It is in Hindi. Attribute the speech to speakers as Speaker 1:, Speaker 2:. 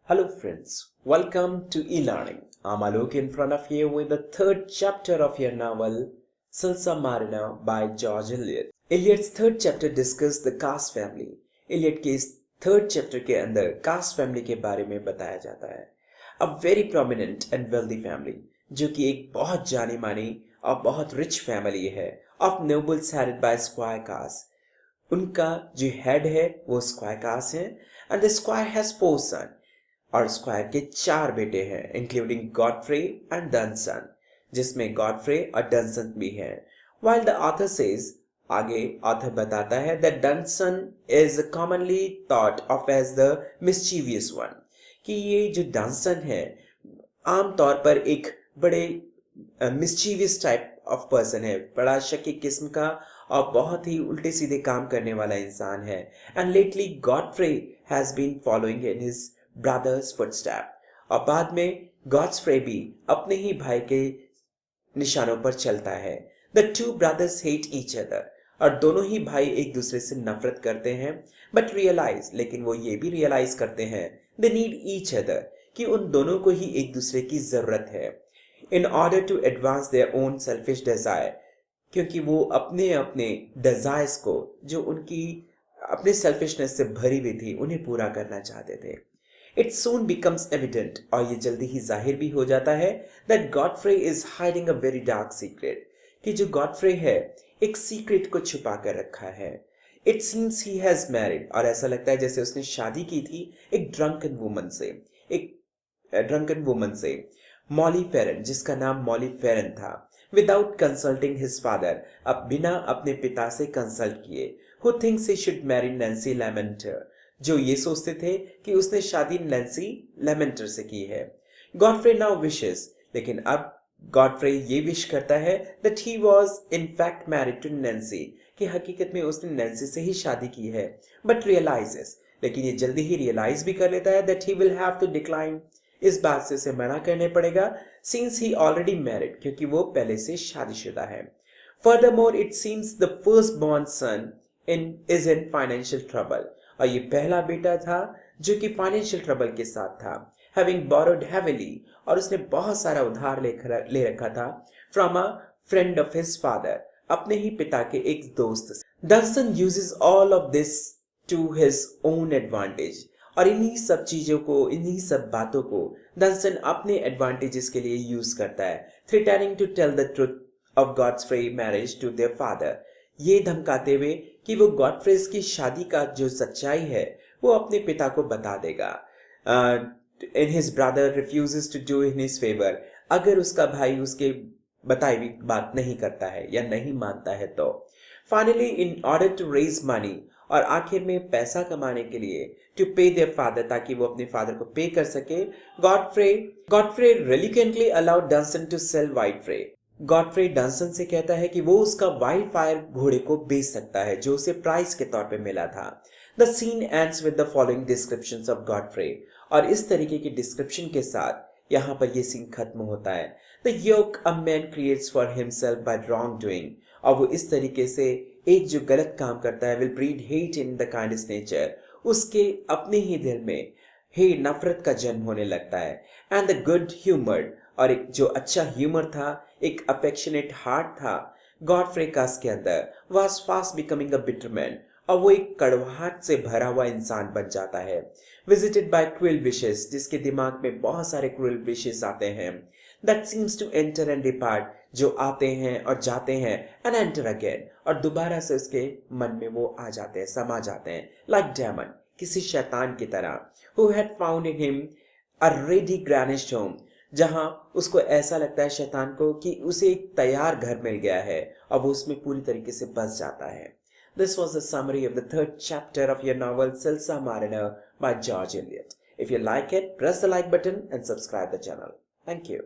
Speaker 1: Hello friends, welcome to e-learning. I'm Alok in front of you with the third chapter of your novel Salsa Marina by George Eliot. Eliot's third chapter discuss the caste family. Eliot के इस third chapter के अंदर caste family के बारे में बताया जाता है. A very prominent and wealthy family, जो कि एक बहुत जानी मानी और बहुत rich family है, of nobles headed by Squire Cass. उनका जो head है वो Squire Cass है and the Squire has four sons. और स्क्वायर के चार बेटे हैं इंक्लूडिंग गॉडफ्रे एंड डनसन, जिसमें गॉडफ्रे और डनसन भी हैं. व्हाइल द ऑथर सेज, आगे ऑथर बताता है that Dunson is commonly thought of as the mischievous one, कि ये जो डनसन है आमतौर पर एक बड़े मिस्चीवियस टाइप ऑफ पर्सन है, बड़ा शकी किस्म का और बहुत ही उल्टे सीधे काम करने वाला इंसान है. And lately Godfrey has been following in his brothers footstep, और बाद में गॉडफ्रे भी अपने ही भाई के निशानों पर चलता है. The two brothers hate each other, और दोनों ही भाई एक दूसरे से नफरत करते हैं. बट रियलाइज, लेकिन वो ये भी रियलाइज करते हैं दे नीड ईच अदर, कि उन दोनों को ही एक दूसरे की जरूरत है in order to advance their own selfish desire, क्योंकि वो अपने अपने डिजायर्स को जो उनकी अपने सेल्फिशनेस से भरी हुई थी उन्हें पूरा करना चाहते थे. It soon becomes evident, और ये जल्दी ही जाहिर भी हो जाता है, that Godfrey is hiding a very dark secret, कि जो गॉडफ्रे है एक सीक्रेट को छुपा कर रखा है. It seems he has married, और ऐसा लगता है जैसे उसने शादी की थी एक ड्रंकन वुमन से, मॉली फेरन, जिसका नाम मॉली फेरन था, विदाउट कंसल्टिंग हिज फादर, अब बिना अपने पिता से कंसल्ट किए, who thinks he should marry Nancy Lamenter, जो ये सोचते थे कि उसने शादी नैन्सी लेमेंटर से की है. गॉडफ्रे नाउ विशेस, लेकिन अब गॉडफ्रे ये विश करता है that he was in fact married to Nancy, कि हकीकत में उसने नैन्सी से ही शादी की है. But realizes, लेकिन ये जल्दी ही रियलाइज भी कर लेता है that he will have to decline, इस बात से उसे मना करने पड़ेगा since he already married, क्योंकि वो पहले से शादीशुदा है. Furthermore, it seems the firstborn son is in financial trouble, और ये पहला बेटा था जो कि फाइनेंशियल ट्रबल के साथ था, हैविंग बोरोड हेवीली, और उसने बहुत सारा उधार ले रखा था from a friend of his father, अपने ही पिता के एक दोस्त से. Dunson uses all of this to his own advantage, और इन्हीं सब चीजों को, इन्हीं सब बातों को डनसन अपने एडवांटेजेस के लिए यूज करता है, threatening to tell the truth of Godfrey marriage to their father, ये धमकाते हुए कि वो गॉडफ्रेस की शादी का जो सच्चाई है वो अपने पिता को बता देगा. In his brother refuses to do in his favour, अगर उसका भाई उसके बताई हुई बात नहीं करता है या नहीं मानता है तो. Finally in order to raise money, और आखिर में पैसा कमाने के लिए टू पे देयर फादर, ताकि वो अपने फादर को पे कर सके, Godfrey reluctantly allowed Dunson to sell Whitefrey. Godfrey Dunson से कहता है कि वो उसका वाइल्ड फायर घोड़े को बेच सकता है जो उसे प्राइस के तौर पे मिला था. The scene ends with the following descriptions of Godfrey, और इस तरीके की डिस्क्रिप्शन के साथ यहाँ पर ये सीन खत्म होता है. The yoke a man creates for himself by wrongdoing, और वो इस तरीके से एक जो गलत काम करता है, will breed hate in the kindest nature, उसके अपने ही दिल में नफरत का जन्म होने लगता है. एंड द गुड ह्यूमर्ड, और एक जो अच्छा ह्यूमर था, एक अफेक्शनेट हार्ट था गॉडफ्रे कास के अंदर, was fast becoming a bitter man, और वो एक कड़वाहट से भरा हुआ इंसान बन जाता है. विजिटेड बाय क्रूएल विशेस, जिसके दिमाग में बहुत सारे क्रूएल विशेस आते हैं, that seems to enter and depart, जो आते हैं और जाते हैं, एंड एंटर अगेन, और दोबारा से उसके मन में वो आ जाते हैं, समा जाते हैं, लाइक डेमन, किसी शैतान की तरह, who had found in him a ready furnished home, जहां उसको ऐसा लगता है शैतान को कि उसे एक तैयार घर मिल गया है और वो उसमें पूरी तरीके से बस जाता है. This was a summary of the third chapter of your novel Salsa Marina by George Eliot. If you like it, press the like button and subscribe the channel. Thank you.